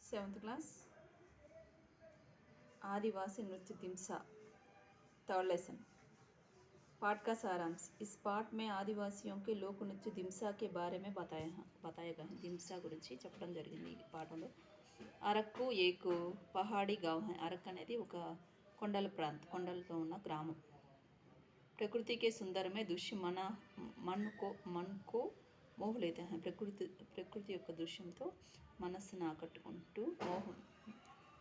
7th class आदिवासी नृत्य दिमसा third lesson पाठ का सारांश। इस पाठ में आदिवासियों के लोक नृत्य दिमसा के बारे में बताया गया है। दिमसा గురించి చెప్పడం జరిగింది ఈ పాఠంలో। అరకు ఏక్ పహాడీ గావ్ है। అరకు అనేది ఒక కొండలతో ఉన్న గ్రామం। प्रकृति के सुंदर में दृश्य मन को మోహ లేతే हैं। ప్రకృతి యొక్క దృశ్యంతో మనస్సును ఆకట్టుకుంటూ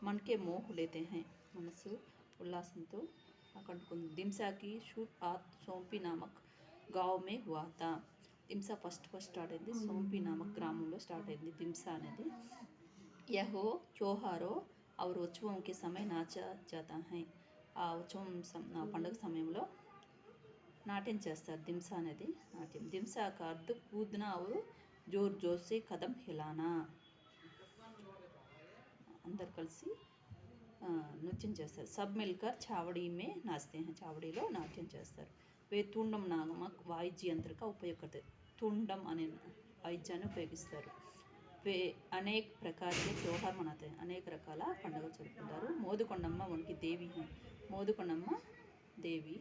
మనకే మోహ లేతే हैं। మనస్సు ఉల్లాసంతో ఆకట్టుకుంది। दिमसा की शूट सोंपी नामक गाँव में हुआ था। दिमसा फस्ट स्टार्ट अయింది సోంపి नामक గ్రామంలో స్టార్ట్ అయింది दिमसा అనేది। यह त्योहारों और उत्सवों के समय नाचा जाता है। ఆ ఉత్సవం పండుగ సమయంలో नाट्यम చేస్తారు। दिमसा అనేది नाट्यम। दिमसा का अर्थ कूदना और जोर जोर से कदम हिलाना। అందరు కలిసి నృత్యం చేస్తారు। सब मिलकर छावड़ी में नाचते हैं। छावड़ीలో నాట్యం చేస్తారు। वे तुंडम नामक वाद्य यंत्र का उपयोग करते। तुंडम అనే వాయిద్యాన్ని ఉపయోగిస్తారు। वे अनेक प्रकार के त्योहार मनाते हैं। అనేక రకాల పండుగలు జరుపుకుంటారు। మోదుకొండమ్మ उनकी देवी है। మోదుకొండమ్మ देवी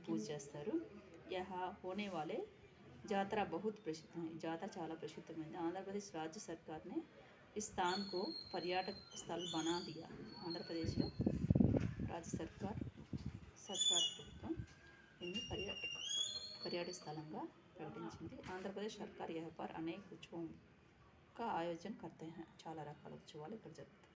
पूज చేస్తారు। यहाँ होने वाले जात्रा बहुत प्रसिद्ध है। जात्रा చాలా ప్రసిద్ధమైంది। आंध्र प्रदेश राज्य सरकार ने इस स्थान को पर्यटक स्थल बना दिया। आंध्र प्रदेश राज्य सरकार ప్రభుత్వం దీన్ని पर्यटक స్థలంగా ప్రకటించింది। आंध्र प्रदेश सरकार यहाँ पर अनेक उत्सवों का आयोजन करते हैं। చాలా రకాల ఉత్సవాలు ఇక్కడ జరుగుతాయి।